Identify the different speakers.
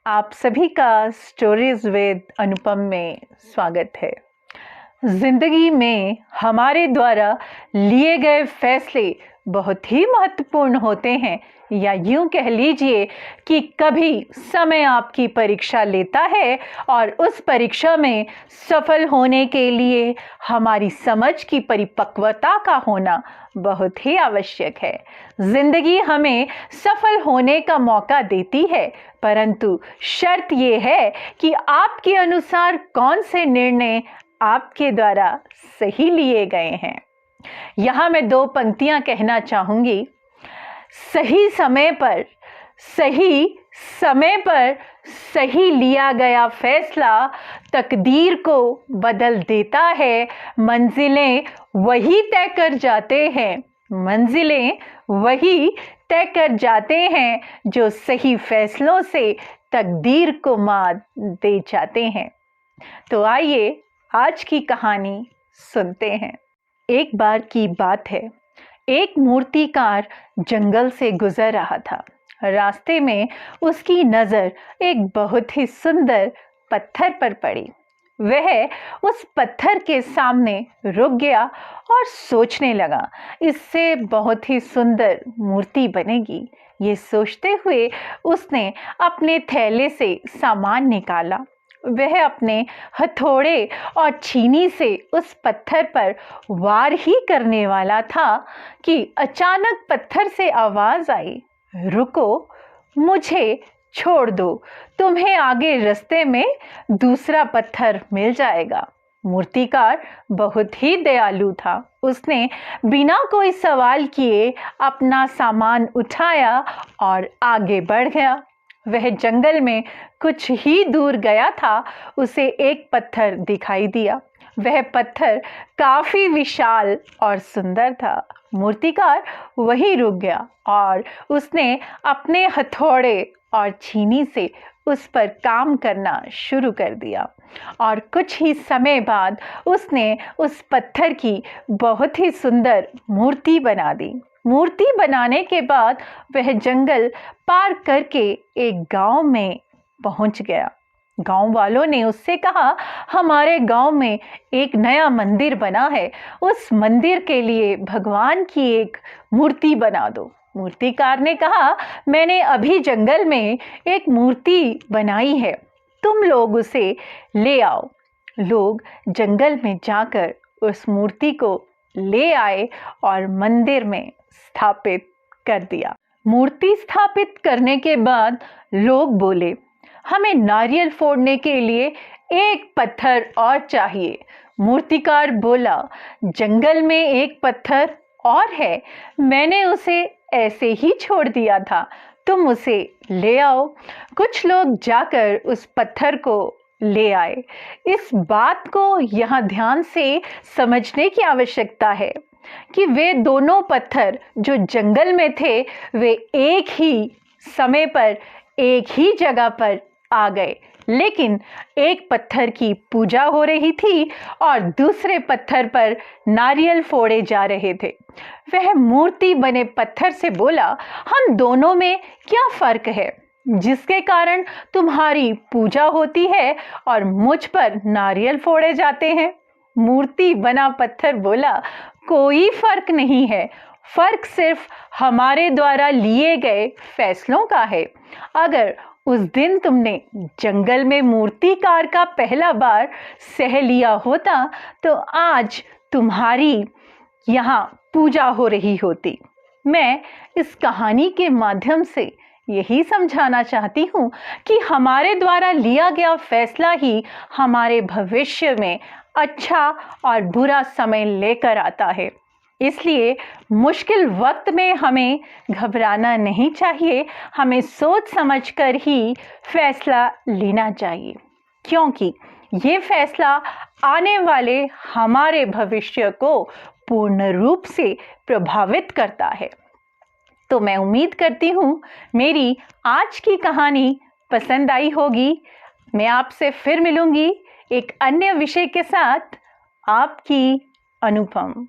Speaker 1: आप सभी का स्टोरीज विद अनुपम में स्वागत है। जिंदगी में हमारे द्वारा लिए गए फैसले बहुत ही महत्वपूर्ण होते हैं, या यूं कह लीजिए कि कभी समय आपकी परीक्षा लेता है और उस परीक्षा में सफल होने के लिए हमारी समझ की परिपक्वता का होना बहुत ही आवश्यक है। जिंदगी हमें सफल होने का मौका देती है, परंतु शर्त यह है कि आपके अनुसार कौन से निर्णय आपके द्वारा सही लिए गए हैं। यहाँ मैं दो पंक्तियां कहना चाहूंगी। सही समय पर सही लिया गया फैसला तकदीर को बदल देता है। मंजिलें वही तय कर जाते हैं जो सही फैसलों से तकदीर को मात दे जाते हैं। तो आइए आज की कहानी सुनते हैं। एक बार की बात है, एक मूर्तिकार जंगल से गुजर रहा था। रास्ते में उसकी नज़र एक बहुत ही सुंदर पत्थर पर पड़ी। वह उस पत्थर के सामने रुक गया और सोचने लगा, इससे बहुत ही सुंदर मूर्ति बनेगी। ये सोचते हुए उसने अपने थैले से सामान निकाला। वह अपने हथौड़े और छीनी से उस पत्थर पर वार ही करने वाला था कि अचानक पत्थर से आवाज आई, रुको, मुझे छोड़ दो, तुम्हें आगे रास्ते में दूसरा पत्थर मिल जाएगा। मूर्तिकार बहुत ही दयालु था। उसने बिना कोई सवाल किए अपना सामान उठाया और आगे बढ़ गया। वह जंगल में कुछ ही दूर गया था, उसे एक पत्थर दिखाई दिया। वह पत्थर काफी विशाल और सुंदर था। मूर्तिकार वहीं रुक गया और उसने अपने हथौड़े और छीनी से उस पर काम करना शुरू कर दिया और कुछ ही समय बाद उसने उस पत्थर की बहुत ही सुंदर मूर्ति बना दी। मूर्ति बनाने के बाद वह जंगल पार करके एक गांव में पहुंच गया। गांव वालों ने उससे कहा, हमारे गांव में एक नया मंदिर बना है, उस मंदिर के लिए भगवान की एक मूर्ति बना दो। मूर्तिकार ने कहा, मैंने अभी जंगल में एक मूर्ति बनाई है, तुम लोग उसे ले आओ। लोग जंगल में जाकर उस मूर्ति को ले आए और मंदिर में स्थापित कर दिया। मूर्ति स्थापित करने के बाद लोग बोले, हमें नारियल फोड़ने के लिए एक पत्थर और चाहिए। मूर्तिकार बोला, जंगल में एक पत्थर और है, मैंने उसे ऐसे ही छोड़ दिया था, तुम उसे ले आओ। कुछ लोग जाकर उस पत्थर को ले आए। इस बात को यहाँ ध्यान से समझने की आवश्यकता है कि वे दोनों पत्थर जो जंगल में थे, वे एक ही समय पर एक ही जगह पर आ गए, लेकिन एक पत्थर की पूजा हो रही थी और दूसरे पत्थर पर नारियल फोड़े जा रहे थे। वह मूर्ति बने पत्थर से बोला, हम दोनों में क्या फर्क है जिसके कारण तुम्हारी पूजा होती है और मुझ पर नारियल फोड़े जाते हैं? मूर्ति बना पत्थर बोला, कोई फर्क नहीं है, फर्क सिर्फ हमारे द्वारा लिए गए फैसलों का है। अगर उस दिन तुमने जंगल में मूर्तिकार का पहला बार सह लिया होता तो आज तुम्हारी यहाँ पूजा हो रही होती। मैं इस कहानी के माध्यम से यही समझाना चाहती हूँ कि हमारे द्वारा लिया गया फैसला ही हमारे भविष्य में अच्छा और बुरा समय लेकर आता है। इसलिए मुश्किल वक्त में हमें घबराना नहीं चाहिए, हमें सोच समझकर ही फैसला लेना चाहिए, क्योंकि ये फैसला आने वाले हमारे भविष्य को पूर्ण रूप से प्रभावित करता है। तो मैं उम्मीद करती हूँ मेरी आज की कहानी पसंद आई होगी। मैं आपसे फिर मिलूंगी एक अन्य विषय के साथ। आपकी अनुपम।